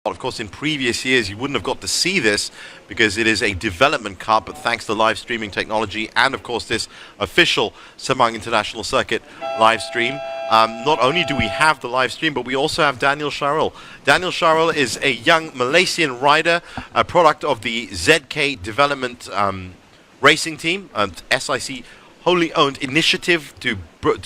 Of course, in previous years, you wouldn't have got to see this because it is a development car, but thanks to live streaming technology and, of course, this official Sepang International Circuit live stream, not only do we have the live stream, but we also have Daniel Shahril. Daniel Shahril is a young Malaysian rider, a product of the ZK Development Racing Team, an SIC wholly owned initiative to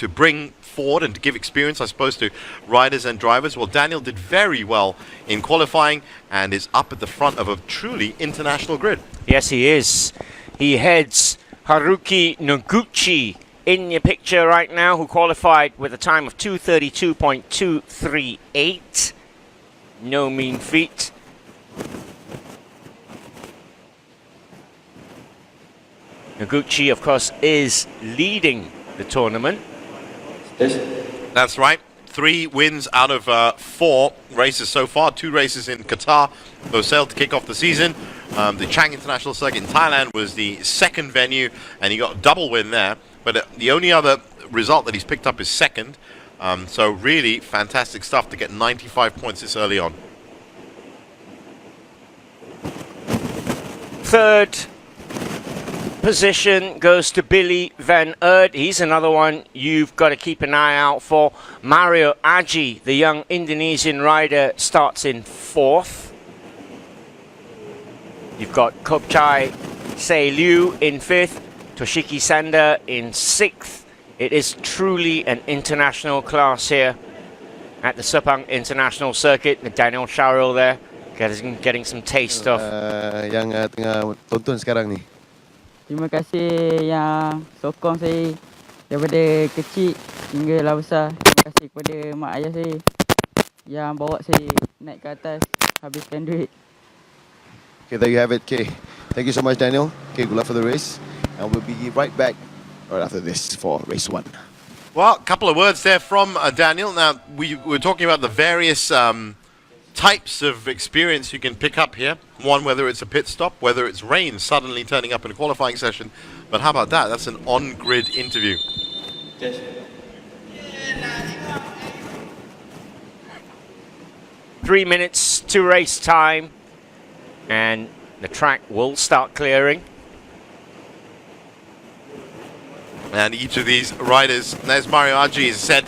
bring forward and to give experience, I suppose, to riders and drivers. Well, Daniel did very well in qualifying and is up at the front of a truly international grid. Yes, he is. He heads Haruki Noguchi in your picture right now, who qualified with a time of 2:32.238. No mean feat. Noguchi, of course, is leading the tournament. That's right. 3 wins out of 4 races so far. 2 races in Qatar, those sailed to kick off the season. The Chang International Circuit in Thailand was the second venue, and he got a double win there. But the only other result that he's picked up is second. So really fantastic stuff to get 95 points this early on. Third position goes to Billy van Eerd. He's another one you've got to keep an eye out for. Mario Aji, the young Indonesian rider, starts in 4th. You've got Kopchai Se Liu in 5th, Toshiki Sander in 6th. It is truly an international class here at the Sepang International Circuit. Daniel Shahril there, getting some taste of. Yang tengah tonton sekarang ni. Terima kasih yang sokong saya daripada kecil hinggalah besar. Terima kasih kepada mak ayah saya yang bawa saya naik ke atas, habiskan duit. Okay, there you have it. Okay, thank you so much, Daniel. Okay, good luck for the race, and we'll be right back right after this for race 1. Well, a couple of words there from Daniel. Now, we were talking about the various types of experience you can pick up here. One, whether it's a pit stop, whether it's rain suddenly turning up in a qualifying session. But how about that? That's an on-grid interview. Yes. 3 minutes to race time, and the track will start clearing. And each of these riders, there's Mario Aji, is said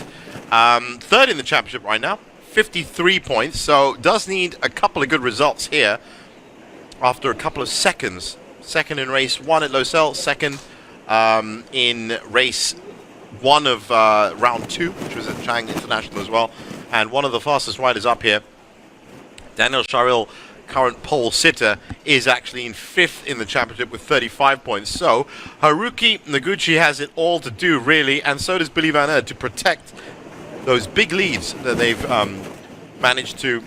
third in the championship right now. 53 points, so does need a couple of good results here after a couple of seconds. Second in race 1 at Losail, second in race 1 of round 2, which was at Chang International as well, and one of the fastest riders up here. Daniel Shahril, current pole sitter, is actually in 5th in the championship with 35 points. So Haruki Noguchi has it all to do, really, and so does Billy van Eerd, to protect those big leads that they've managed to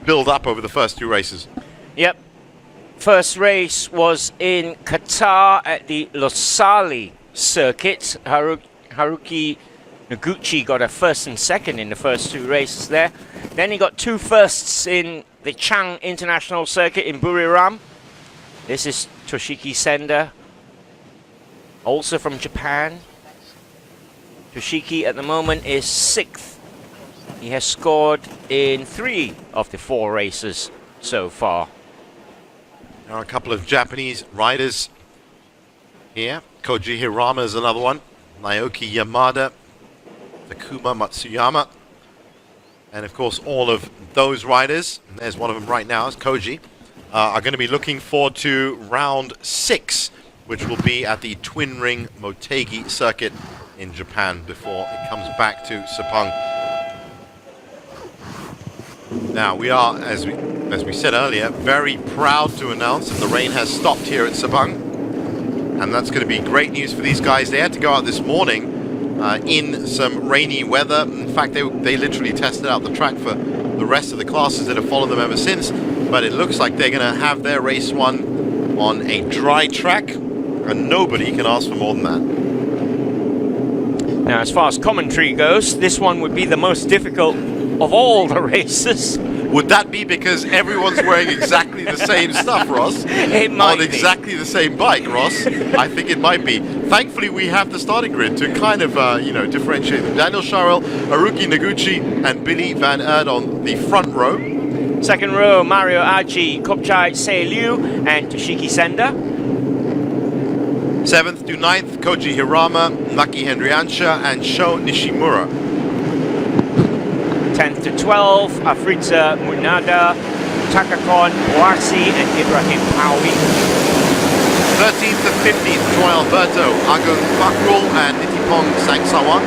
build up over the first 2 races. Yep. First race was in Qatar at the Losail circuit. Haruki Noguchi got a 1st and 2nd in the first 2 races there. Then he got 2 firsts in the Chang International Circuit in Buriram. This is Toshiki Sender, also from Japan. Toshiki at the moment is 6th. He has scored in 3 of the 4 races so far. There are a couple of Japanese riders here. Koji Hirama is another one. Naoki Yamada, Takuma Matsuyama. And of course all of those riders, and there's one of them right now, is Koji, are going to be looking forward to round 6, which will be at the Twin Ring Motegi circuit in Japan before it comes back to Sepang. Now we are, as we said earlier, very proud to announce that the rain has stopped here at Sepang, and that's going to be great news for these guys. They had to go out this morning in some rainy weather. In fact, they literally tested out the track for the rest of the classes that have followed them ever since, but it looks like they're going to have their race 1 on a dry track, and nobody can ask for more than that. Now, as far as commentary goes, this one would be the most difficult of all the races. Would that be because everyone's wearing exactly the same stuff, Ross? It might be. On exactly the same bike, Ross? I think it might be. Thankfully, we have the starting grid to kind of, differentiate them. Daniel Shahril, Haruki Noguchi, and Billy van Eerd on the front row. Second row, Mario Aji, Kopchai Se Liu, and Toshiki Senda. 7th to 9th, Koji Hirama, Maki Hendriansha, and Sho Nishimura. 10th to 12th, Afrita Munada, Takakon Boasi, and Ibrahim Pawi. 13th to 15th, Joy Alberto, Agung Fakrul, and Nitipong Sangsawa.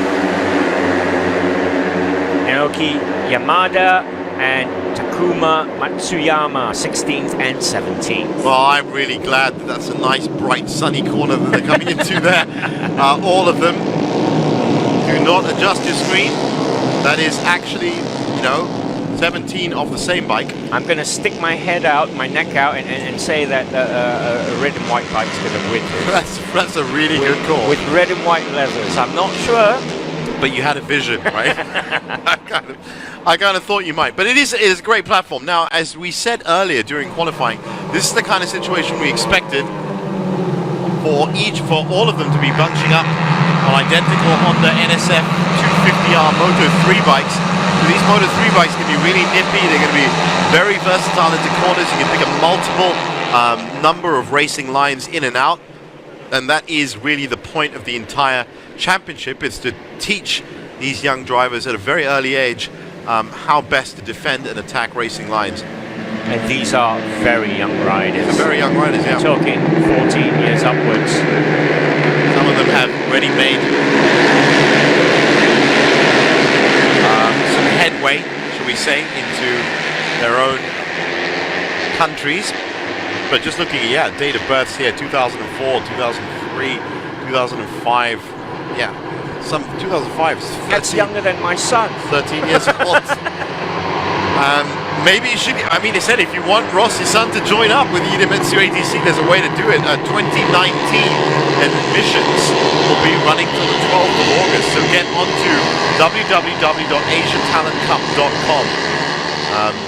Naoki Yamada and Takuma Matsuyama, 16th and 17th. Well, I'm really glad that that's a nice, bright, sunny corner that they're coming into there. All of them. Do not adjust your screen. That is actually, 17 of the same bike. I'm going to stick my head out, my neck out, and say that a red and white bike's going to win this. That's a really good call. With red and white leathers. I'm not sure. But you had a vision, right? I kind of thought you might. But it is a great platform. Now, as we said earlier during qualifying, this is the kind of situation we expected for all of them to be bunching up on identical Honda NSF 250R Moto 3 bikes. So these Moto 3 bikes can be really nippy. They're going to be very versatile into corners. You can pick a multiple number of racing lines in and out. And that is really the point of the entire championship, is to teach these young drivers at a very early age how best to defend and attack racing lines. And these are very young riders. They're very young riders, yeah. We're talking 14 years upwards. Some of them have already made some headway, shall we say, into their own countries. But just looking at, date of births here, 2004, 2003, 2005. Yeah, some 2005. That's younger than my son. 13 years old. Maybe it should be, they said if you want Ross, your son, to join up with Idemitsu ATC, there's a way to do it. 2019 admissions will be running till the 12th of August. So get onto www.asiatalentcup.com.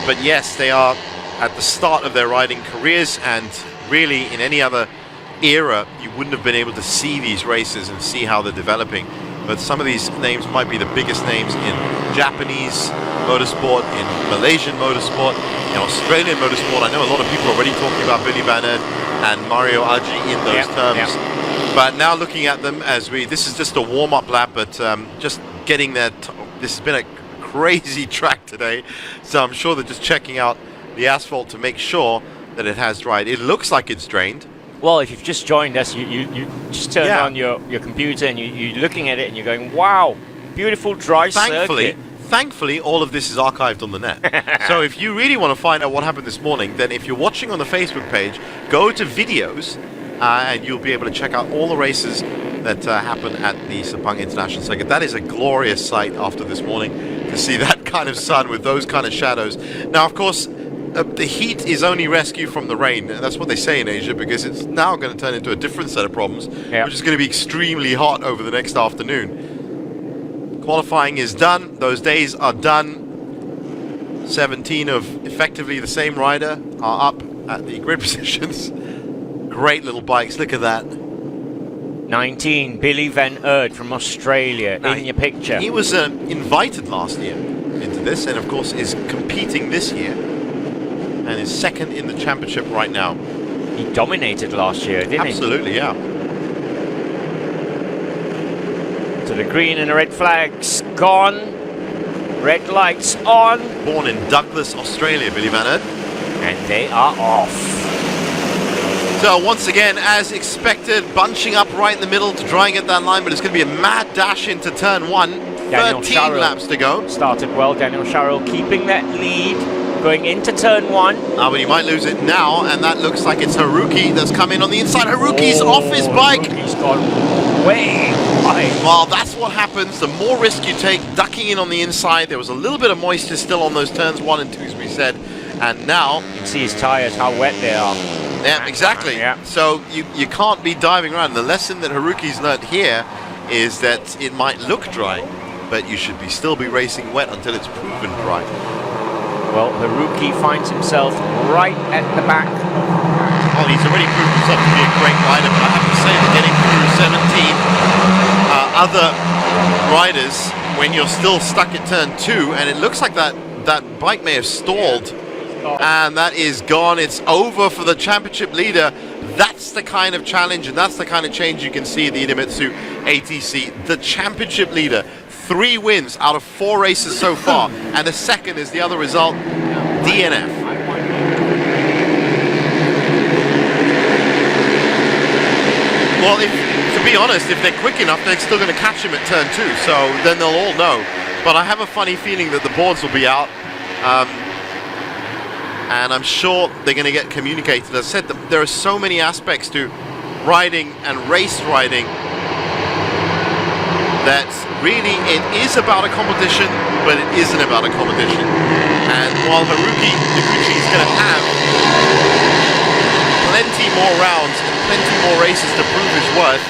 But yes, they are at the start of their riding careers, and really in any other era you wouldn't have been able to see these races and see how they're developing. But some of these names might be the biggest names in Japanese motorsport, in Malaysian motorsport, in Australian motorsport. I know a lot of people are already talking about Billy Van Erd and Mario Aji in those terms. But now looking at them this is just a warm-up lap, but just getting there. This has been a crazy track today, so I'm sure they're just checking out the asphalt to make sure that it has dried. It looks like it's drained. Well, if you've just joined us, you just turn on your computer and you're looking at it and you're going, wow, beautiful dry circuit. Thankfully, all of this is archived on the net. So if you really want to find out what happened this morning, then if you're watching on the Facebook page, go to videos and you'll be able to check out all the races that happen at the Sepang International Circuit. That is a glorious sight after this morning, to see that kind of sun with those kind of shadows. Now, of course, the heat is only rescue from the rain, and that's what they say in Asia, because it's now going to turn into a different set of problems, which is going to be extremely hot over the next afternoon. Qualifying is done. Those days are done. 17 of effectively the same rider are up at the grid positions. Great little bikes. Look at that. 19, Billy Van Erd from Australia, in your picture. He was invited last year into this, and of course is competing this year, and is second in the championship right now. He dominated last year, didn't he? Absolutely, yeah. To the green and the red flags gone. Red lights on. Born in Douglas, Australia, Billy Van Erd. And they are off. So once again, as expected, bunching up right in the middle to try and get that line, but it's going to be a mad dash into turn one. Daniel 13 Sharrow laps to go. Started well, Daniel Sharrow keeping that lead, going into turn one. But he might lose it now, and that looks like it's Haruki that's come in on the inside. Haruki's off his bike. Haruki's gone way wide. Well, that's what happens. The more risk you take, ducking in on the inside. There was a little bit of moisture still on those turns 1 and 2, as we said. And now... You can see his tyres, how wet they are. Yeah, exactly. Yeah. So you can't be diving around. The lesson that Haruki's learned here is that it might look dry, but you should still be racing wet until it's proven dry. Well, Haruki finds himself right at the back. Well, he's already proved himself to be a great rider, but I have to say that getting through 17 other riders when you're still stuck at turn 2, and it looks like that bike may have stalled And that is gone. It's over for the championship leader. That's the kind of challenge and that's the kind of change you can see at the Idemitsu ATC. The championship leader, 3 wins out of 4 races so far, and the second is the other result, DNF. Well, to be honest, if they're quick enough, they're still going to catch him at turn 2, so then they'll all know. But I have a funny feeling that the boards will be out. And I'm sure they're going to get communicated. As I said, there are so many aspects to riding and race riding that really it is about a competition, but it isn't about a competition. And while Haruki Noguchi is going to have plenty more rounds and plenty more races to prove his worth,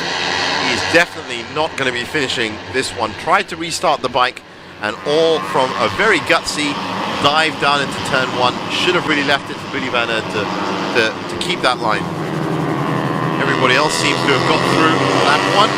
he's definitely not going to be finishing this one. Tried to restart the bike, and all from a very gutsy dive down into turn 1. Should have really left it for Billy Van Aert to keep that line. Everybody else seems to have got through that one.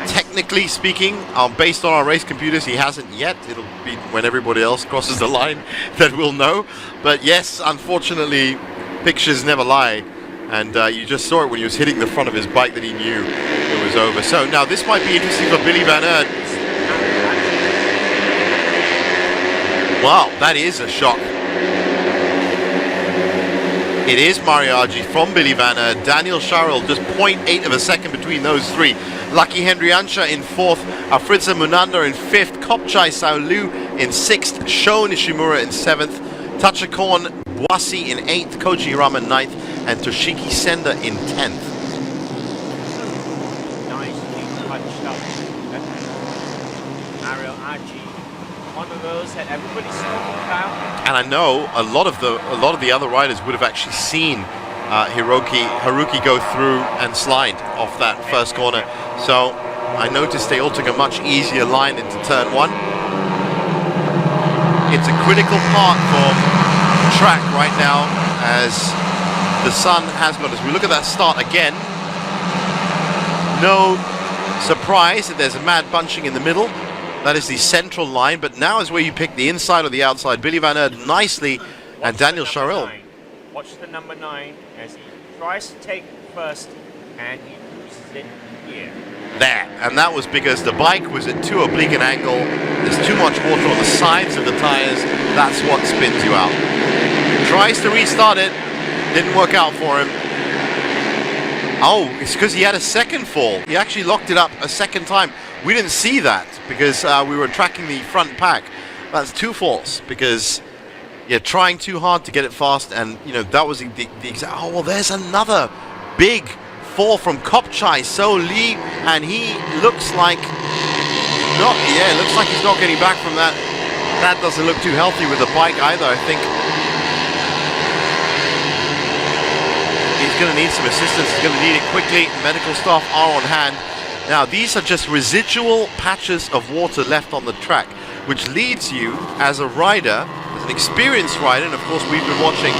Technically speaking, based on our race computers, he hasn't yet. It'll be when everybody else crosses the line that we'll know. But yes, unfortunately, pictures never lie. And you just saw it when he was hitting the front of his bike that he knew it was over. So now this might be interesting for Billy Van Aert. Wow, that is a shock. It is Mariagi from Billy Van Aert. Daniel Sharrell just 0.8 of a second between those 3. Lucky Hendriancha in 4th. Afritza Munanda in 5th. Kopchai Saulu in 6th. Sho Nishimura in 7th. Tachikon Wasi in 8th. Koji Hirama in 9th. And Toshiki Senda in 10th. Nicely punched up. Mario Aji, one of those that everybody's talking about. And I know a lot of the other riders would have actually seen Haruki go through and slide off that first corner. So I noticed they all took a much easier line into turn 1. It's a critical part for the track right now, as the sun has got us. We look at that start again. No surprise that there's a mad bunching in the middle. That is the central line, but now is where you pick the inside or the outside. Billy Van Aert nicely, and Daniel Sharrell. Watch the number 9 as he tries to take first, and he loses it here. There, and that was because the bike was at too oblique an angle. There's too much water on the sides of the tires. That's what spins you out. Tries to restart it. Didn't work out for him. Oh, it's because he had a second fall. He actually locked it up a second time. We didn't see that because we were tracking the front pack. That's 2 falls because you're trying too hard to get it fast, and you know that was the exact. Oh well, there's another big fall from Kopchai So Lee, and he looks like looks like he's not getting back from that. That doesn't look too healthy with the bike either, I think. He's going to need some assistance. He's going to need it quickly. Medical staff are on hand. Now, these are just residual patches of water left on the track, which leads you, as a rider, as an experienced rider, and of course we've been watching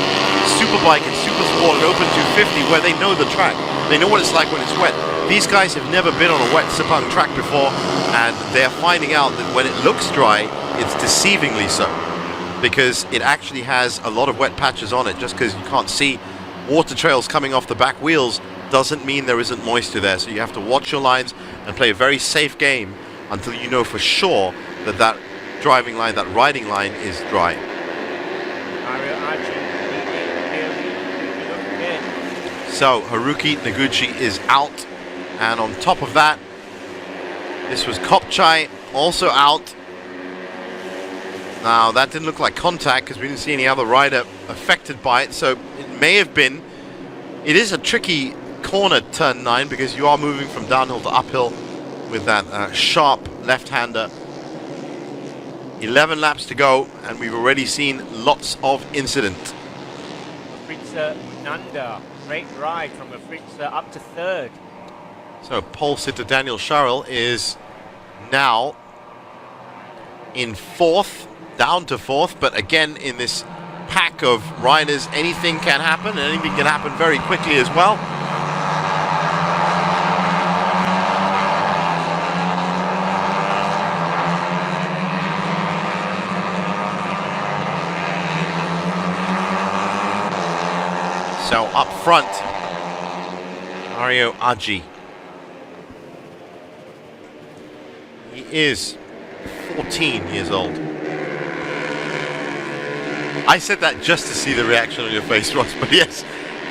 Superbike and Supersport and Open 250, where they know the track. They know what it's like when it's wet. These guys have never been on a wet Sepang track before, and they're finding out that when it looks dry, it's deceivingly so, because it actually has a lot of wet patches on it. Just because you can't see water trails coming off the back wheels doesn't mean there isn't moisture there. So you have to watch your lines and play a very safe game until you know for sure that that driving line, that riding line is dry. So Haruki Noguchi is out, and on top of that, this was Kopchai also out. Now that didn't look like contact because we didn't see any other rider affected by it, so it may have been. It is a tricky corner, turn 9, because you are moving from downhill to uphill with that sharp left-hander. 11 laps to go, and we've already seen lots of incident. Fritza Nanda, great ride from a Fritza up to 3rd. So pole sitter Daniel Sharrell is now in 4th, down to 4th, but again in this pack of riders, anything can happen, and anything can happen very quickly as well. So up front, Mario Aji. He is 14 years old. I said that just to see the reaction on your face, Ross, but yes,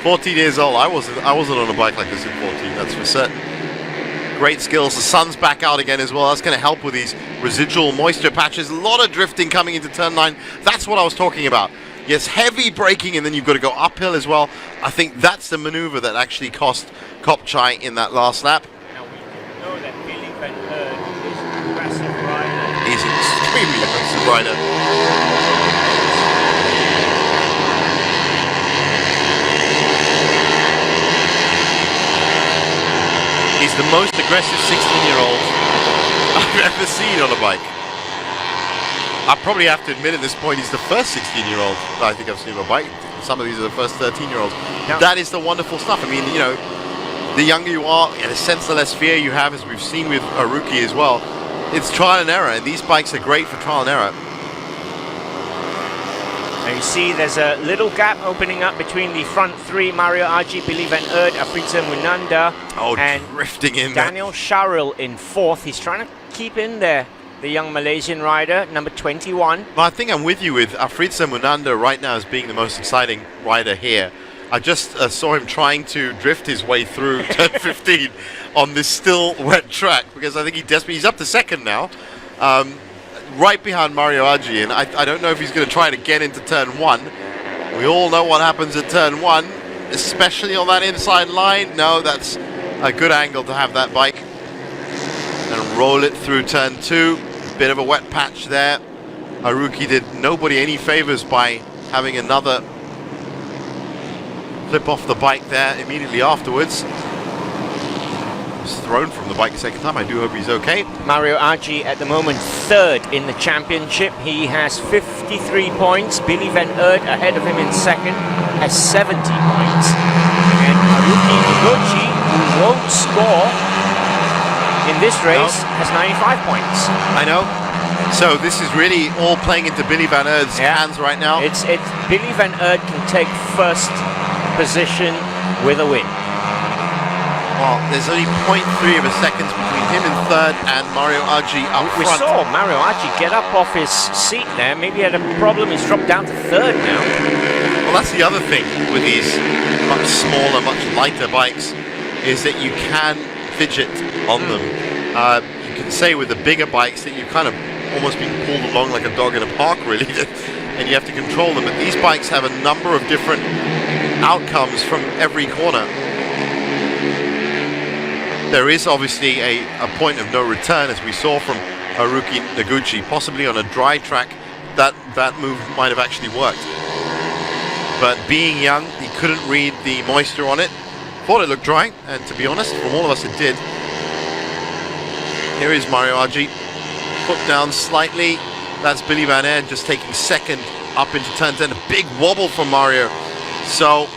14 years old. I wasn't on a bike like this at 14, that's for certain. Great skills. The sun's back out again as well. That's going to help with these residual moisture patches. A lot of drifting coming into turn 9. That's what I was talking about. Yes, heavy braking, and then you've got to go uphill as well. I think that's the maneuver that actually cost Kopchai in that last lap. Now we know that Billy Van Herd is an aggressive rider. He's an extremely aggressive rider. He's the most aggressive 16-year-old I've ever seen on a bike. I probably have to admit at this point he's the first 16-year-old that I think I've seen on a bike. Some of these are the first 13-year-olds. Now, that is the wonderful stuff. I mean, you know, the younger you are, in a sense, the less fear you have, as we've seen with Haruki as well. It's trial and error, and these bikes are great for trial and error. and you see there's a little gap opening up between the front three, Mario Aji, Billy Van Eert, Afrita Munanda, and drifting in Daniel Sharrell in fourth. He's trying to keep in there, the young Malaysian rider, number 21. Well, I think I'm with you with Afrita Munanda right now as being the most exciting rider here. I just saw him trying to drift his way through turn 15 on this still wet track, because I think he's up to second now, right behind Mario Aji, and I don't know if he's going to try to get into turn 1. We all know what happens at turn 1, especially on that inside line. No, that's a good angle to have that bike. And roll it through turn 2. Bit of a wet patch there. Haruki did nobody any favors by having another flip off the bike there immediately afterwards. Was thrown from the bike a second time. I do hope he's okay. Mario Aji at the moment third in the championship. He has 53 points. Billy Van Eert ahead of him in second has 70 points. And Haruki Noguchi, who won't score in this race, has 95 points. I know. So this is really all playing into Billy Van Eert's hands right now. It's Billy Van Eert can take first position with a win. Well, there's only 0.3 of a second between him in third and Mario Aji up We front. saw Mario Aji get up off his seat there. Maybe he had a problem. He's dropped down to third now. Well, that's the other thing with these much smaller, much lighter bikes, is that you can fidget on them. You can say with the bigger bikes that you kind of almost being pulled along like a dog in a park, really, and you have to control them. But these bikes have a number of different outcomes from every corner. There is obviously a point of no return, as we saw from Haruki Noguchi. Possibly on a dry track, that move might have actually worked. But being young, he couldn't read the moisture on it. Thought it looked dry, and to be honest, from all of us it did. Here is Mario Aji, foot down slightly. That's Billy Van Eert just taking second up into turn 10. A big wobble from Mario. So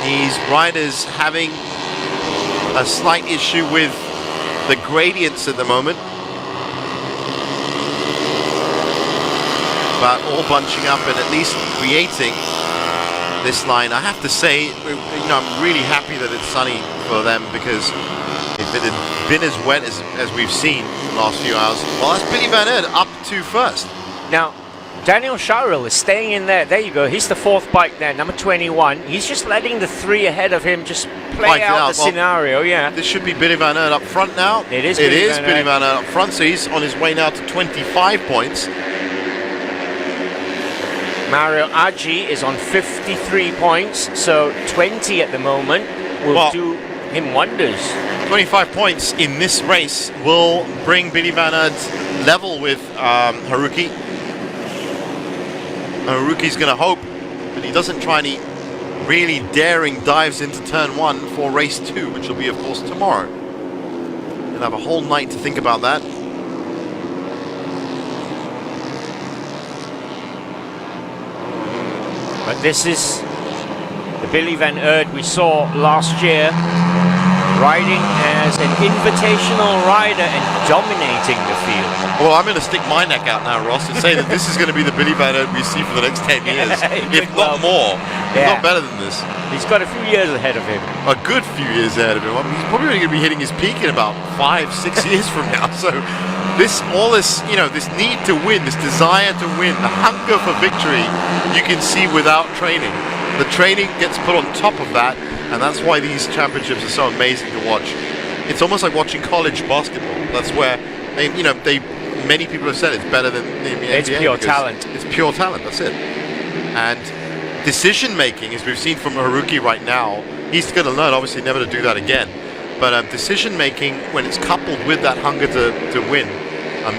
these riders having a slight issue with the gradients at the moment, but all bunching up and at least creating this line. I have to say, you know, I'm really happy that it's sunny for them, because if it had been as wet as we've seen the last few hours, well, that's Billy Van Eert up to first. Now, Daniel Sharrell is staying in there. There you go. He's the fourth bike there, number 21. He's just letting the three ahead of him just play out the scenario. Yeah. This should be Billy Van Eert up front now. It is Billy Van Eert up front, so he's on his way now to 25 points. Mario Aji is on 53 points, so 20 at the moment will do him wonders. 25 points in this race will bring Billy Van Eert level with Haruki. Haruki's going to hope that he doesn't try any really daring dives into turn 1 for race 2, which will be, of course, tomorrow. He'll have a whole night to think about that. But this is the Billy Van Eert we saw last year riding as an invitational rider and dominating the field. Well, I'm going to stick my neck out now, Ross, and say that this is going to be the Billy Van Earth we see for the next 10 years, if not more. Yeah. Not better than this. He's got a few years ahead of him. A good few years ahead of him. I mean, he's probably going to be hitting his peak in about 5-6 years from now. So all this, you know, this need to win, this desire to win, the hunger for victory, you can see without training. The training gets put on top of that, and that's why these championships are so amazing to watch. It's almost like watching college basketball. That's where many people have said it's better than the NBA. It's pure talent. It's pure talent. That's it. And decision making, as we've seen from Haruki right now, he's going to learn obviously never to do that again. But decision making, when it's coupled with that hunger to win,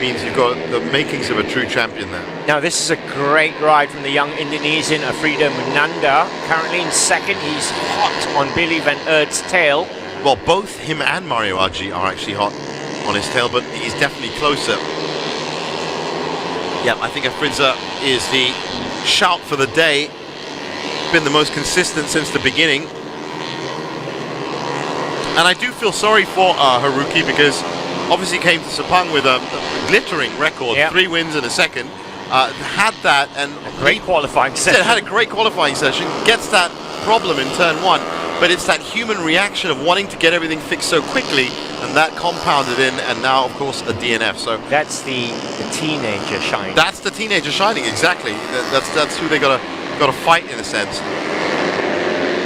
means you've got the makings of a true champion there. Now this is a great ride from the young Indonesian Afrida Munanda. Currently in second, he's hot on Billy Van Earth's tail. Well, both him and Mario Aji are actually hot on his tail, but he's definitely closer. Yeah, I think Afrida is the shout for the day. Been the most consistent since the beginning. And I do feel sorry for Haruki, because obviously came to Sepang with a glittering record, 3 wins in a second. Had that and a great qualifying session. Had a great qualifying session. Gets that problem in turn 1, but it's that human reaction of wanting to get everything fixed so quickly, and that compounded in, and now of course a DNF. So that's the teenager shining. That's the teenager shining, exactly. That's who they gotta fight in a sense.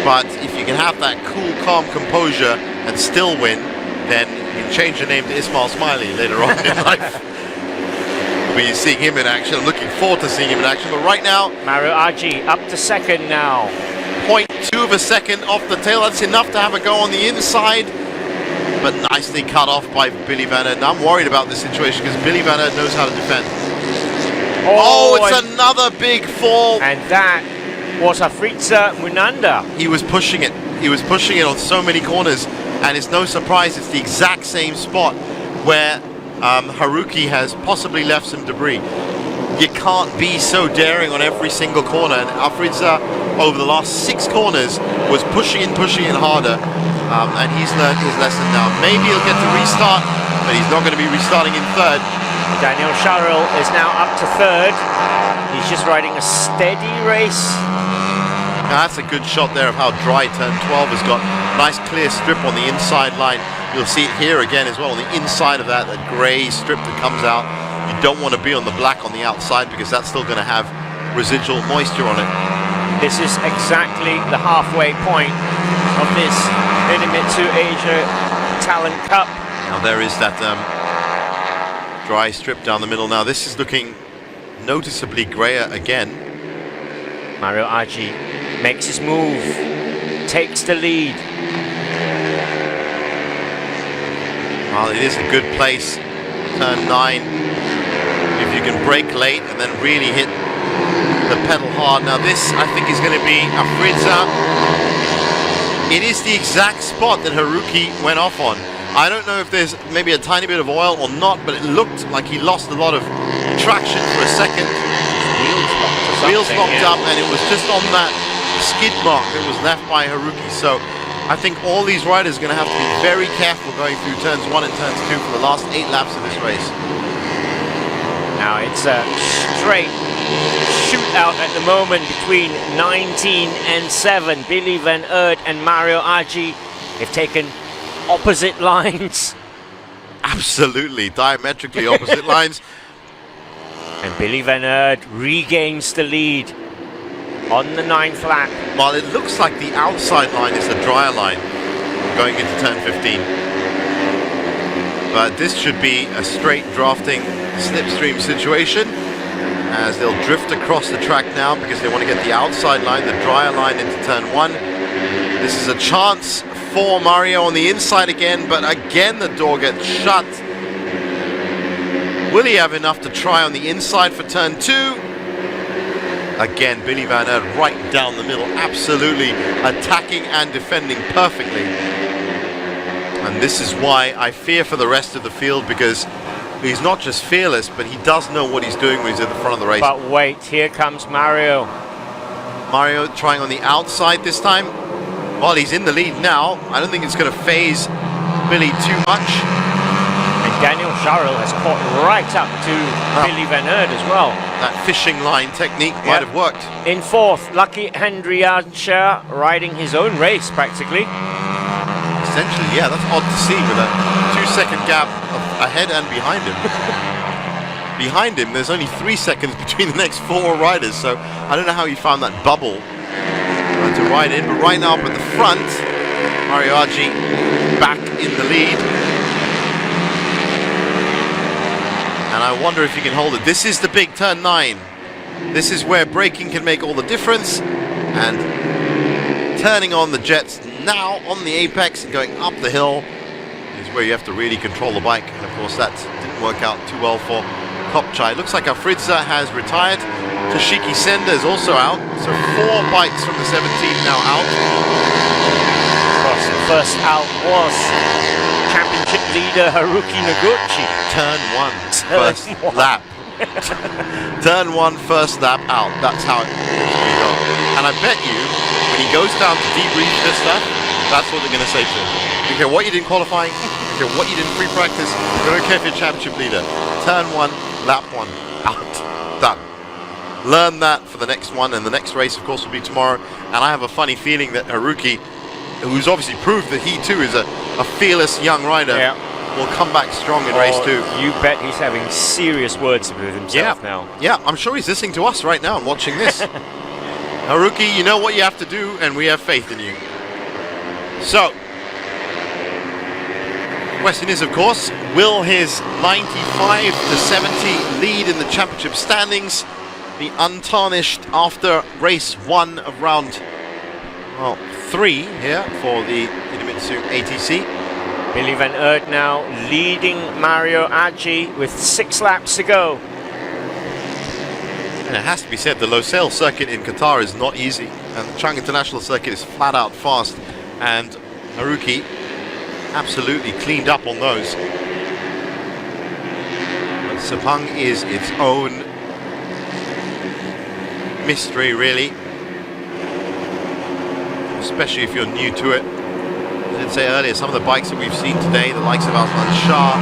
But if you can have that cool, calm composure and still win, then you can change your name to Ismail Smiley later on in life. We'll be seeing him in action. I'm looking forward to seeing him in action. But right now, Mario Aji up to second now. 0.2 of a second off the tail. That's enough to have a go on the inside. But nicely cut off by Billy Van Earth. I'm worried about this situation because Billy Van Earth knows how to defend. Oh, it's another big fall. And that was Afrida Munanda. He was pushing it. He was pushing it on so many corners. And it's no surprise it's the exact same spot where Haruki has possibly left some debris. You can't be so daring on every single corner. And Afrida, over the last 6 corners, was pushing in harder. And he's learned his lesson now. Maybe he'll get to restart, but he's not going to be restarting in third. Daniel Sharrell is now up to third. He's just riding a steady race. Now that's a good shot there of how dry turn 12 has got. Nice clear strip on the inside line. You'll see it here again as well, on the inside of that grey strip that comes out. You don't want to be on the black on the outside because that's still going to have residual moisture on it. This is exactly the halfway point of this Minamitsu Asia Talent Cup. Now there is that dry strip down the middle. Now this is looking noticeably grayer again. Mario Aji makes his move, takes the lead. Well, it is a good place. Turn 9. If you can brake late and then really hit the pedal hard. Now this, I think, is going to be Afrida. It is the exact spot that Haruki went off on. I don't know if there's maybe a tiny bit of oil or not, but it looked like he lost a lot of traction for a second. Wheels locked up, and it was just on that skid mark that was left by Haruki. So I think all these riders are going to have to be very careful going through turns 1 and turns 2 for the last 8 laps of this race. Now it's a straight shootout at the moment between 19 and 7. Billy Van Earth and Mario Aji have taken opposite lines. Absolutely, diametrically opposite lines. And Billy Van Earth regains the lead on the 9th lap. Well, it looks like the outside line is the drier line going into turn 15. But this should be a straight drafting slipstream situation as they'll drift across the track now because they want to get the outside line, the drier line, into turn 1. This is a chance for Mario on the inside again, but again the door gets shut. Will he have enough to try on the inside for turn 2? Again, Billy Van Earth right down the middle, absolutely attacking and defending perfectly. And this is why I fear for the rest of the field, because he's not just fearless, but he does know what he's doing when he's at the front of the race. But wait, here comes Mario. Mario trying on the outside this time. Well, he's in the lead now. I don't think it's going to phase Billy too much. And Daniel Charel has caught right up to Billy Van Aert as well. That fishing line technique might have worked. In fourth, Lucky Hendriacha riding his own race practically. Essentially, yeah, that's odd to see with a 2-second gap ahead and behind him. Behind him, there's only 3 seconds between the next 4 riders, so I don't know how he found that bubble to ride in. But right now up at the front, Mario Aggi back in the lead. And I wonder if he can hold it. This is the big turn 9. This is where braking can make all the difference. And turning on the jets now on the apex and going up the hill is where you have to really control the bike. And of course that didn't work out too well for Kopchai. Looks like Afridza has retired. Toshiki Senda is also out. So 4 bikes from the 17 now out. Of course, the first out was championship leader Haruki Noguchi. Turn 1, first lap. Turn 1, first lap out. That's how it usually goes. And I bet you, when he goes down to debrief this stuff, that's what they're going to say to him. I don't care what you did in qualifying, I don't care what you did in free practice, I don't care if you're championship leader. Turn 1, lap 1, out. Done. Learn that for the next one, and the next race, of course, will be tomorrow. And I have a funny feeling that Haruki, who's obviously proved that he too is a fearless young rider, will come back strong in race 2. You bet he's having serious words with himself now. Yeah, I'm sure he's listening to us right now and watching this. Haruki, you know what you have to do, and we have faith in you. So, question is, of course, will his 95 to 70 lead in the championship standings be untarnished after race 1 of round 3 here for the Idemitsu ATC? Billy Van Aert now leading Mario Aggi with 6 laps to go. And it has to be said, the Losail circuit in Qatar is not easy, and the Chang International circuit is flat out fast, and Haruki absolutely cleaned up on those. But Sepang is its own mystery, really, especially if you're new to it. I did say earlier, some of the bikes that we've seen today, the likes of Aslan Shah,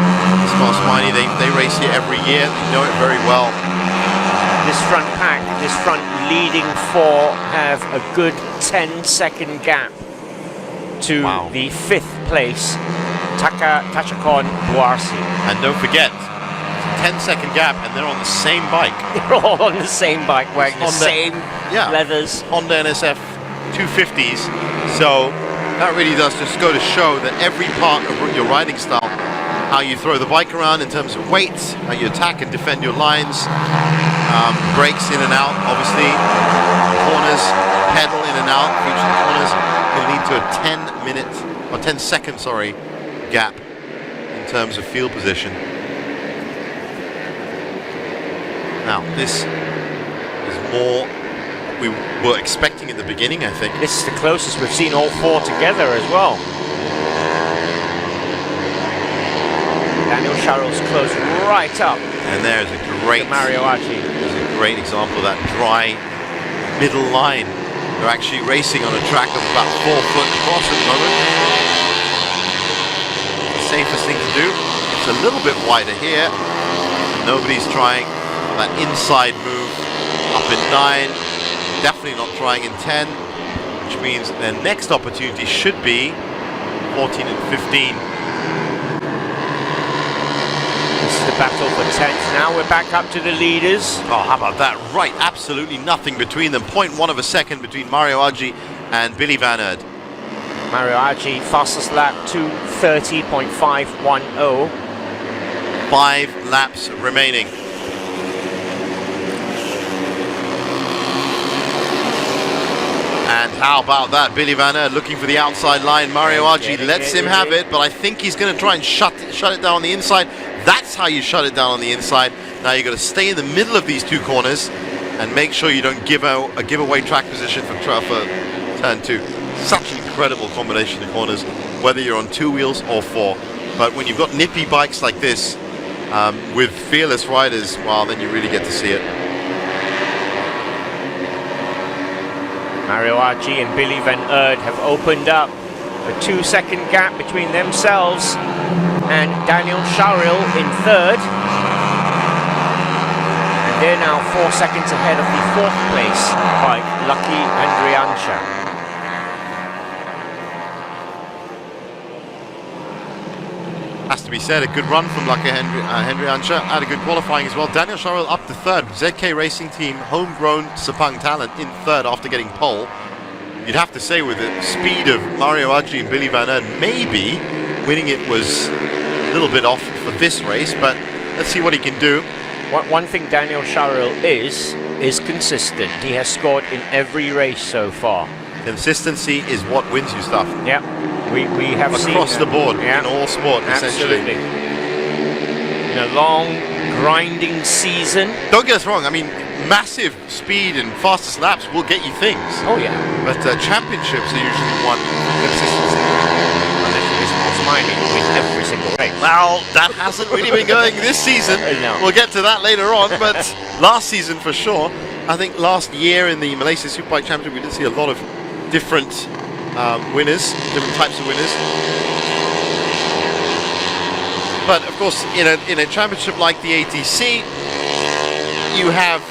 Ismail Smaini, they race here every year, they know it very well. This front pack, this front leading 4 have a good 10-second gap to the 5th place, Tachakon Buarsi. And don't forget, it's a 10-second gap, and they're on the same bike. They're all on the same bike, wearing the same leathers. Honda NSF 250s. So that really does just go to show that every part of your riding style, how you throw the bike around in terms of weight, how you attack and defend your lines, brakes in and out, obviously, corners, pedal in and out, each of the corners can lead to a 10-second gap in terms of field position. Now, this is more we were expecting at the beginning, I think. This is the closest we've seen all 4 together as well. Daniel Charel's close right up. And there's a great Mario Aggi. There's a great example of that dry middle line. They're actually racing on a track of about 4 foot across at the moment. The safest thing to do. It's a little bit wider here. Nobody's trying that inside move up in 9. Definitely not trying in 10, which means their next opportunity should be 14 and 15. This is the battle for 10th. Now we're back up to the leaders. Oh, how about that? Right, absolutely nothing between them. 0.1 of a second between Mario Aggi and Billy Van Aert. Mario Aggi, fastest lap, 2:30.510. 5 laps remaining. And how about that? Billy Van Aert looking for the outside line. Mario Aggi lets him have it, but I think he's going to try and shut it down on the inside. That's how you shut it down on the inside. Now you've got to stay in the middle of these 2 corners and make sure you don't give away track position for turn 2. Such an incredible combination of corners, whether you're on 2 wheels or 4. But when you've got nippy bikes like this, with fearless riders, well, then you really get to see it. Mario Archie and Billy Van Eerd have opened up a 2-second gap between themselves and Daniel Sharil in third. And they're now 4 seconds ahead of the fourth place bike, Lucky Andriansha. Has to be said, a good run from Lucky Andriansha. Had a good qualifying as well. Daniel Sharil up to third. ZK Racing Team, homegrown Sepang talent, in third after getting pole. You'd have to say with the speed of Mario Archie and Billy Van Eerd, maybe winning it was a little bit off for this race, but let's see what he can do. One thing Daniel Sharil is consistent. He has scored in every race so far. Consistency is what wins you stuff. Yeah, we have seen across the board, yeah, in all sport, essentially. absolutely. In a long, grinding season. Don't get us wrong, I mean, massive speed and fastest laps will get you things. Oh yeah. But championships are usually won for consistency. Unless you miss mine, you win every single race. Well, that hasn't really been going this season. No. We'll get to that later on, but last season for sure. I think last year in the Malaysia Superbike Championship, we did see a lot of different winners, different types of winners. But of course, in a championship like the ATC, you have,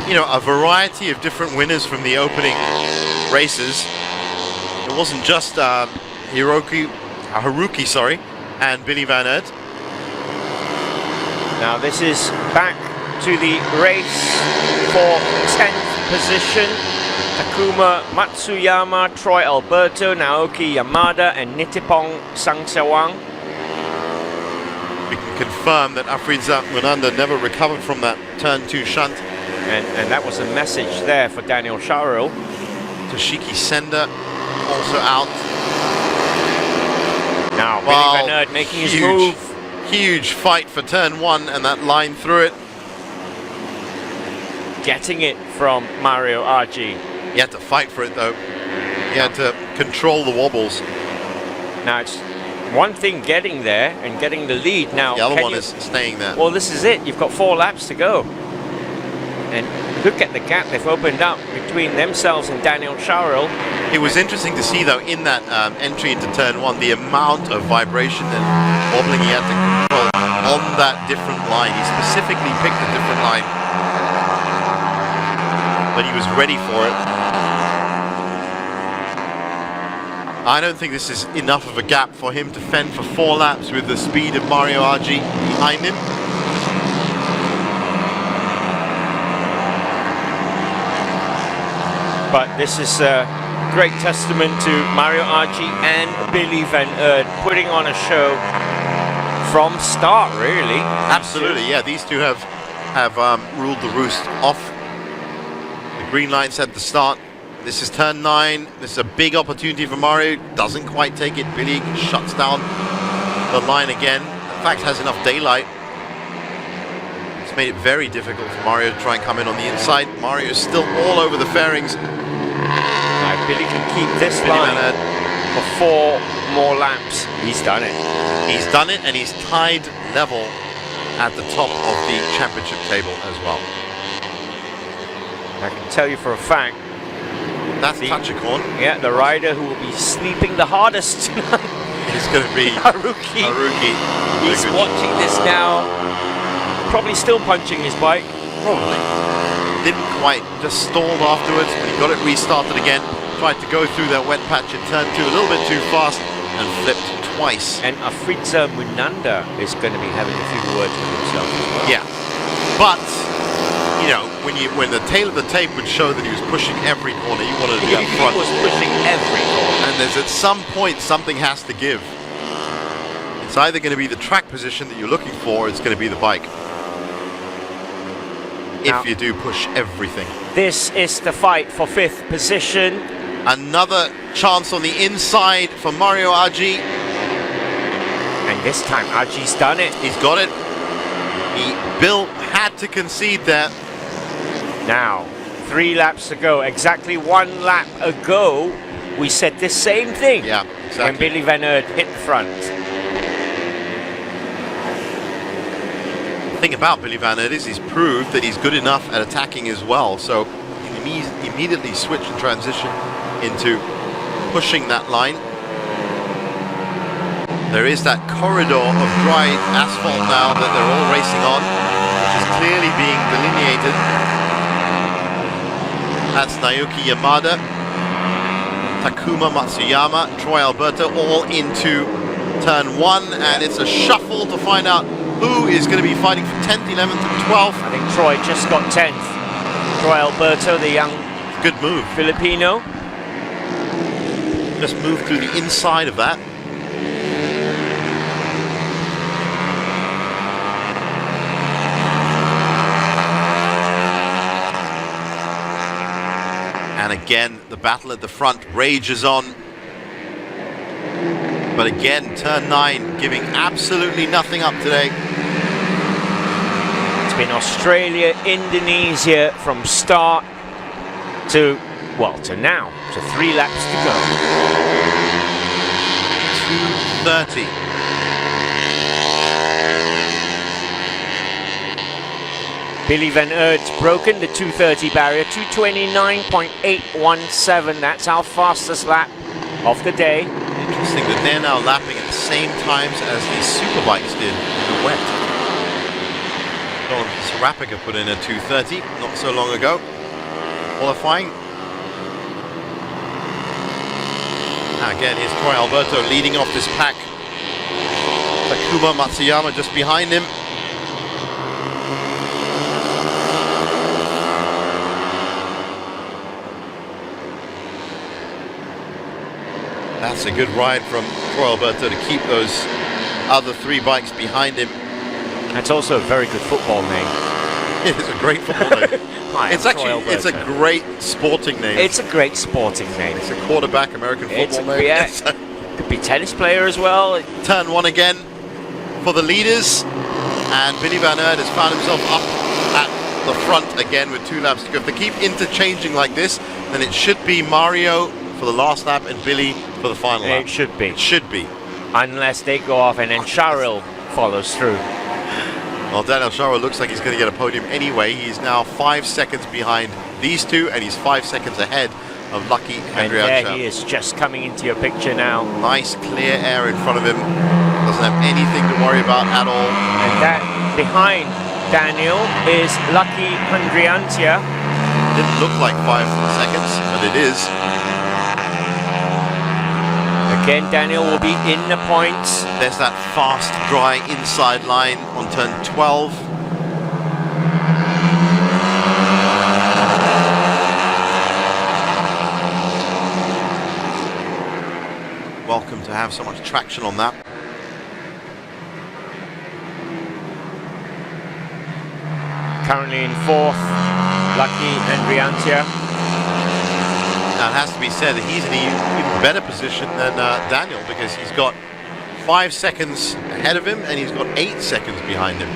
you know, a variety of different winners from the opening races. It wasn't just Haruki, and Billy Van Eerd. Now this is back to the race for 10th position. Takuma Matsuyama, Troy Alberto, Naoki Yamada and Nitipong Sangsawang. We can confirm that Afriza Munanda never recovered from that turn 2 shunt. And that was a message there for Daniel Sharil. Toshiki Senda also out. Now Wow, Billy Van Eerd making his move. Huge fight for turn 1 and that line through it. Getting it from Mario Archie. He had to fight for it though. He had to control the wobbles. Now it's one thing getting there and getting the lead. Now The other can one you- is staying there. Well, this is it. You've got 4 laps to go. And look at the gap they've opened up between themselves and Daniel Sharil. It was interesting to see though in that entry into turn 1 the amount of vibration and wobbling he had to control on that different line. He specifically picked a different line, but he was ready for it. I don't think this is enough of a gap for him to fend for 4 laps with the speed of Mario Archie behind him. But this is a great testament to Mario Archie and Billy Van Eerd putting on a show from start, really. Absolutely, yeah. These two have ruled the roost off. The green lights at the start. This is turn 9. This is a big opportunity for Mario. Doesn't quite take it. Billy shuts down the line again. In fact, has enough daylight. It's made it very difficult for Mario to try and come in on the inside. Mario is still all over the fairings. Now, Billy can keep this Billy line Van Eerd. for 4 more laps. He's done it. He's done it, and he's tied level at the top of the championship table as well. I can tell you for a fact, That's Tachikon. yeah, the rider who will be sleeping the hardest tonight, It's going to be Haruki. Haruki. He's watching this now, probably still punching his bike. Probably. Didn't quite, just stalled afterwards, but he got it restarted again. Tried to go through that wet patch in turn 2 a little bit too fast and flipped twice. And Afriza Munanda is going to be having a few words with himself as well. Yeah. But, you know, when the tail of the tape would show that he was pushing every corner, you wanted to be up He front. was pushing every corner. And there's at some point something has to give. It's either going to be the track position that you're looking for, or it's going to be the bike. Now- If you do push everything. This is the fight for 5th position. Another chance on the inside for Mario Archie. And this time, Archie's done it. He's got it. Bill had to concede there. Now, 3 laps to go. Exactly 1 lap ago, we said the same thing. Yeah, When exactly. Billy Van Eerd hit the front. The thing about Billy Van Eerd is he's proved that he's good enough at attacking as well. So immediately switch and transition into pushing that line. There is that corridor of dry asphalt now that they're all racing on, which is clearly being delineated. That's Naoki Yamada, Takuma Matsuyama, Troy Alberto all into turn 1, and it's a shuffle to find out who is going to be fighting for 10th, 11th and 12th. I think Troy just got 10th. Troy Alberto, the young Good move. Filipino. Just moved through the inside of that. And again, the battle at the front rages on. But again, turn 9 giving absolutely nothing up today. It's been Australia, Indonesia from start to, well, to now. So 3 laps to go. 2:30. Billy Van Aert's broken the 2:30 barrier, 2:29.817. That's our fastest lap of the day. Interesting that they're now lapping at the same times as the Superbikes did in the wet. Don Sarapica put in a 2:30 not so long ago, qualifying. Now again, here's Troy Alberto leading off this pack. Takuma Matsuyama just behind him. That's a good ride from Troy Alberto to keep those other 3 bikes behind him. That's also a very good football name. It is a great football name. Hi, It's I'm actually, Troy it's a Alberto. great sporting name. It's a great sporting name. It's a quarterback American football name. Yeah, could be tennis player as well. Turn 1 again for the leaders. And Billy Van Aert has found himself up at the front again with 2 laps to go. If they keep interchanging like this, then it should be Mario for the last lap and Billy for the final lap. It should be. It should be. Unless they go off and then Charil follows through. Well, Daniel Shara looks like he's going to get a podium anyway. He's now 5 seconds behind these two, and he's 5 seconds ahead of Lucky And there Hendriacha. he is, just coming into your picture now. Nice clear air in front of him. Doesn't have anything to worry about at all. And that behind Daniel is Lucky Hendriacha. Didn't look like 5 seconds, but it is. Again, Daniel will be in the points. There's that fast, dry inside line on turn 12. Welcome to have so much traction on that. Currently in 4th, Lucky Hendriacha. Now it has to be said that he's in an even better position than Daniel, because he's got 5 seconds ahead of him and he's got 8 seconds behind him.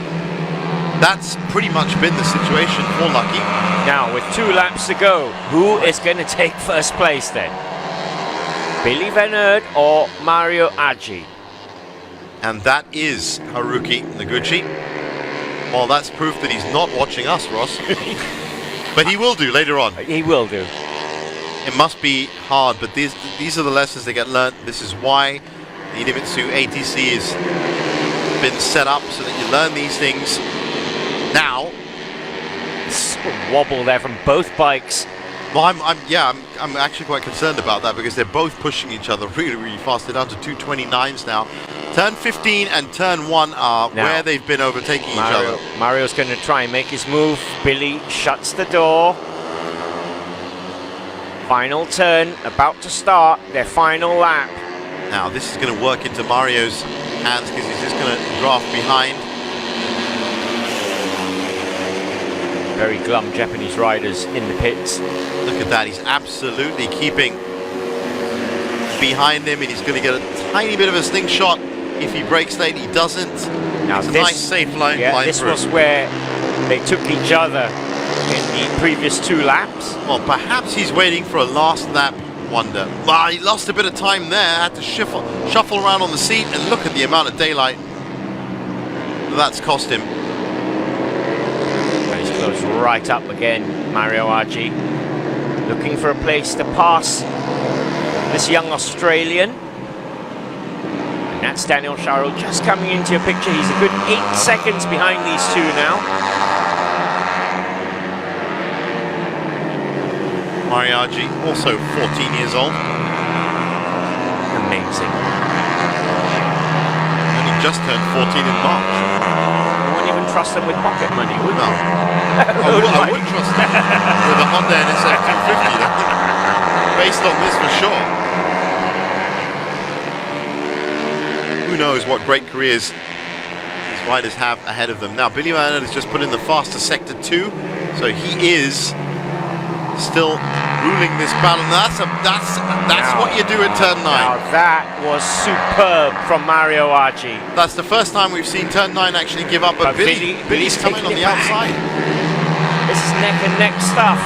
That's pretty much been the situation for Lucky. Now, with 2 laps to go, who is going to take first place then? Billy Van Aert or Mario Aggi? And that is Haruki Noguchi. Well, that's proof that he's not watching us, Ross. But he will do later on. He will do. It must be hard, but these are the lessons that get learnt. This is why the Idemitsu ATC has been set up, so that you learn these things now. Wobble there from both bikes. Well, I'm actually quite concerned about that, because they're both pushing each other really, really fast. They're down to 229s now. Turn 15 and turn 1 are Now, where they've been overtaking each other. Mario's going to try and make his move. Billy shuts the door. Final turn, about to start their final lap. Now, this is going to work into Mario's hands, because he's just going to draft behind. Very glum Japanese riders in the pits. Look at that, he's absolutely keeping behind him, and he's going to get a tiny bit of a slingshot if he breaks late. He doesn't. Now It's a this, nice, safe line this through. was where they took each other in the previous 2 laps. Well, perhaps he's waiting for a last lap wonder. Well, he lost a bit of time there, had to shuffle around on the seat, and look at the amount of daylight that's cost him. And he's close right up again, Mario Aggi. looking for a place to pass this young Australian. And that's Daniel Sharrow just coming into your picture. He's a good 8 seconds behind these two now. Mariaggi, also 14 years old. Amazing. And he just turned 14 in March. I wouldn't even trust them with pocket money, would No. you? I wouldn't trust him with a Honda NSX 250, based on this for sure. Who knows what great careers these riders have ahead of them. Now, Billy Van Earden has just put in the fastest sector 2, so he is still ruling this battle. That's Now, what you do at turn 9. Now that was superb from Mario Aggi. That's the first time we've seen turn 9 actually give up. But Billy's coming taking on it the back. outside. This is neck and neck stuff.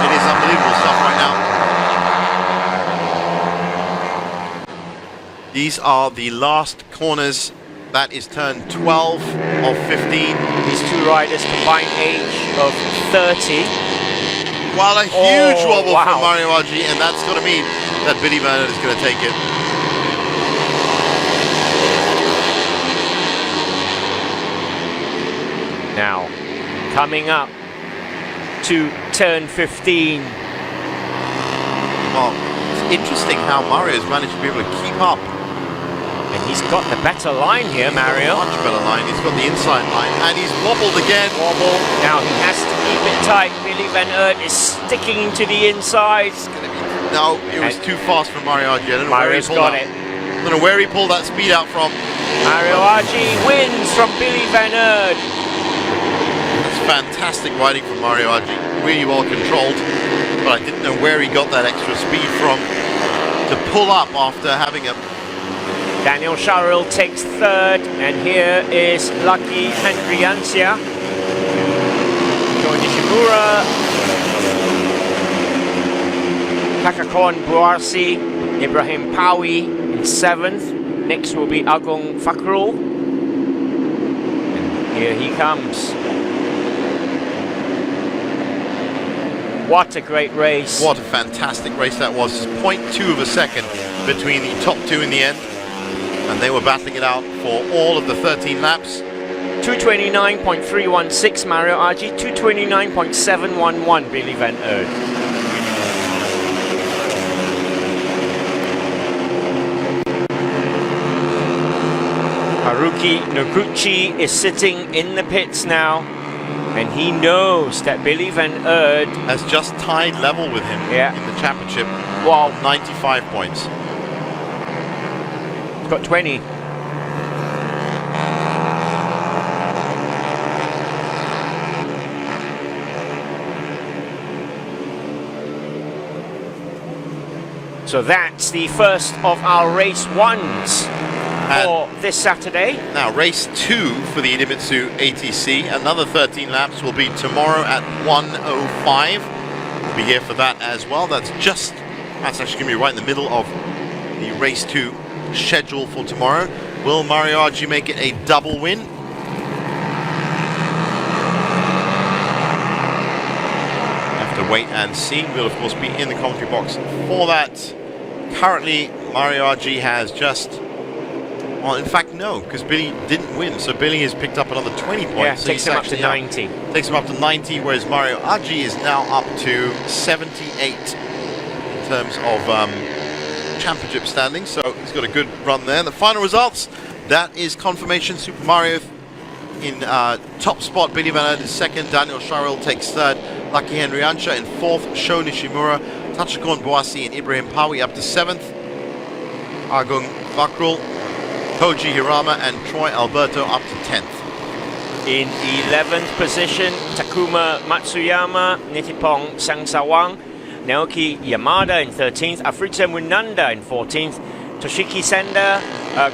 It is unbelievable stuff right now. These are the last corners. That is turn 12 of 15. These two riders combined age of 30. Well, a huge wobble wow. from Mario Aggi, and that's got to mean that Billy Van Earden is going to take it. Now, coming up to turn 15. Well, it's interesting how Mario's managed to be able to keep up. And he's got the better line here, Mario. Much better line. He's got the inside line, and he's wobbled again. Wobble. Now he has to keep it tight. Billy Van Earden is sticking to the inside. No, it was too fast for Mario Aggi. I don't know where he Mario's pulled got out. it. I don't know where he pulled that speed out from. Mario Aggi wins from Billy Van Earden. That's fantastic riding from Mario Aggi. Really well controlled, but I didn't know where he got that extra speed from to pull up after having a... Daniel Sharrow takes third, and here is Lucky Hendriancia. Sho Nishimura, Takakon Buarsi, Ibrahim Pawi in 7th. Next will be Agung Fakrul. And here he comes. What a great race. What a fantastic race that was. 0.2 of a second between the top two in the end. And they were battling it out for all of the 13 laps. 229.316 Mario Aggi, 229.711 Billy Van Earden. Haruki Noguchi is sitting in the pits now, and he knows that Billy Van Earden Has just tied level with him Yeah. in the championship. Wow. 95 points. got 20. So that's the first of our race ones for this Saturday. Now, race 2 for the Idemitsu ATC. Another 13 laps will be tomorrow at 1:05. We'll be here for that as well. That's actually going to be right in the middle of the race 2 schedule for tomorrow. Will Mario Aggi make it a double win? Have to wait and see. We'll of course be in the commentary box for that. Currently, Mario Aggi has just, well, in fact, no, because Billy didn't win. So Billy has picked up another 20 points. Yeah, So takes he's him up to actually 90. Takes him up to 90, whereas Mario Aggi is now up to 78 in terms of championship standings. So he's got a good run there. The final results, that is confirmation. Super Mario in top spot, Billy Van Earden is second, Daniel Sharrow takes third, Lucky Hendriancia in fourth, Sho Nishimura, Tachikon Boasi and Ibrahim Pawi up to seventh, Agung Fakrul, Koji Hirama and Troy Alberto up to 10th. In 11th position, Takuma Matsuyama, Nitipong Sangsawang, Naoki Yamada in 13th, Afrita Munanda in 14th, Toshiki Senda,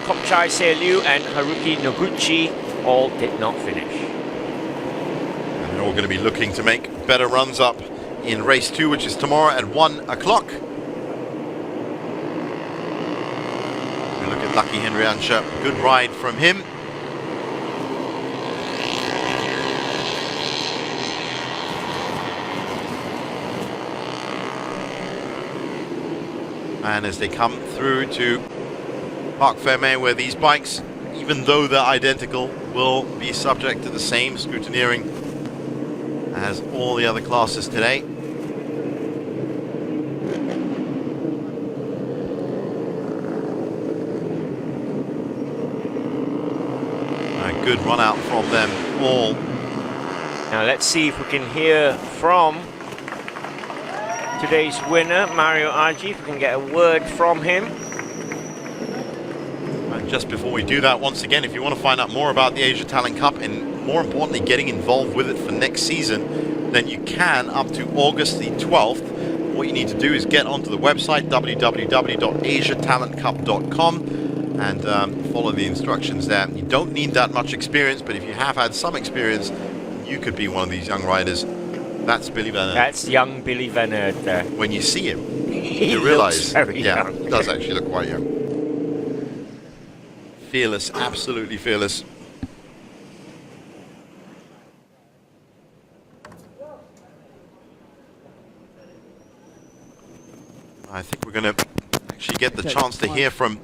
Kopchai Seiliu and Haruki Noguchi all did not finish. And they're all going to be looking to make better runs up in race 2, which is tomorrow at 1 o'clock. We look at Lucky Hendriancia, good ride from him. And as they come through to Parc Fermé, where these bikes, even though they're identical, will be subject to the same scrutineering as all the other classes today. A good run out from them all. Now let's see if we can hear from today's winner, Mario Agi, if we can get a word from him. And just before we do that, once again, if you want to find out more about the Asia Talent Cup and more importantly getting involved with it for next season, then you can up to August the 12th. What you need to do is get onto the website www.asiatalentcup.com and follow the instructions there. You don't need that much experience, but if you have had some experience, you could be one of these young riders. That's Billy Van Aert. That's young Billy Van Aert there. When you see him, He you looks realize, very yeah, young. he does actually look quite young. Fearless, absolutely fearless. I think we're going to actually get the chance to hear from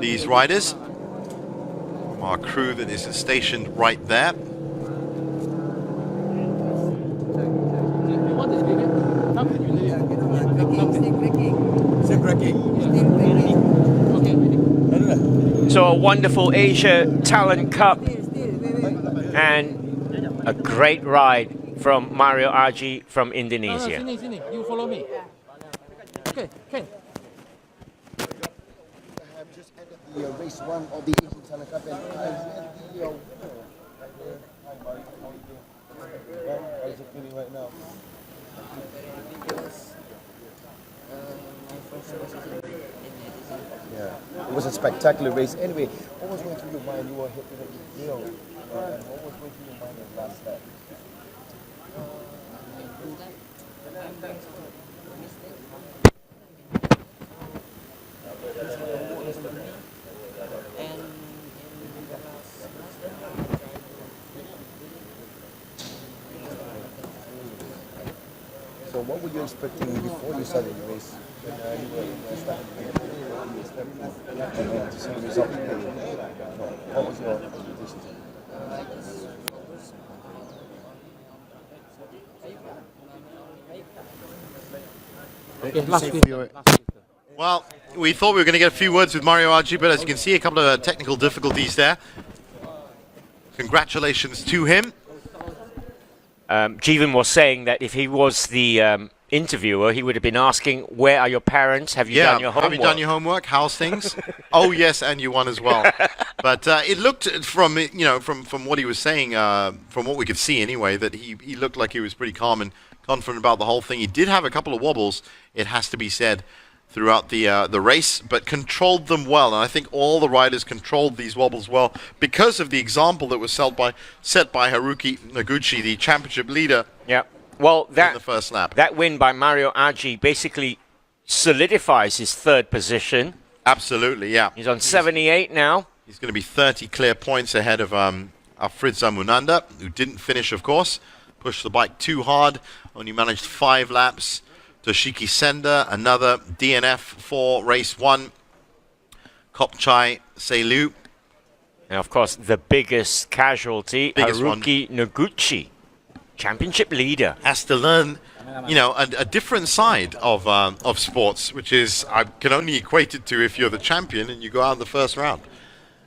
these riders, from our crew that is stationed right there. So a wonderful Asia Talent Cup and a great ride from Mario Agi from Indonesia. Sini, you follow me. Okay, okay. I have just ended the race 1 of the Asian Talent Cup, and I met the winner. Hi, Mark. How are you doing? Well, how's it feeling right now? Yeah, it was a spectacular race. Anyway, what was going through your mind? You were hit with a deal. What was going through your mind in the last lap? So what were you expecting before you started the race? When you were starting the race? Were you expecting to see the result? What was your expectation? Okay, last speaker. Well, we thought we were going to get a few words with Mario Agi, but as you can see, a couple of technical difficulties there. Congratulations to him. Jeevan was saying that if he was the interviewer, he would have been asking, where are your parents? Have you done your homework? Have you done your homework? How's things? Oh yes, and you won as well. But it looked from from what he was saying, from what we could see anyway, that he looked like he was pretty calm and confident about the whole thing. He did have a couple of wobbles, it has to be said, throughout the race, but controlled them well. And I think all the riders controlled these wobbles well because of the example that was set by Haruki Noguchi, the championship leader. Yeah. Well, in the first lap. That win by Mario Agi basically solidifies his third position. Absolutely, yeah. He's on 78 now. He's going to be 30 clear points ahead of Afridza Munanda, who didn't finish, of course. Pushed the bike too hard, only managed 5 laps. Toshiki Senda, another DNF for race 1. Kopchai Seilu. And of course, the biggest casualty, Haruki Noguchi, championship leader. Has to learn, a different side of sports, which is, I can only equate it to if you're the champion and you go out in the first round.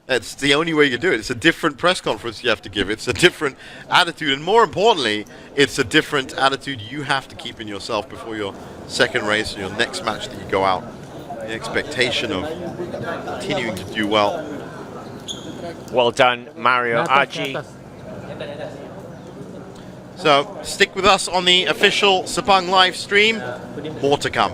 It's the only way you can do it. It's a different press conference you have to give. It's a different attitude. And more importantly, it's a different attitude you have to keep in yourself before your second race or your next match that you go out. The expectation of continuing to do well. Well done, Mario Agi. So stick with us on the official Sepang live stream. More to come.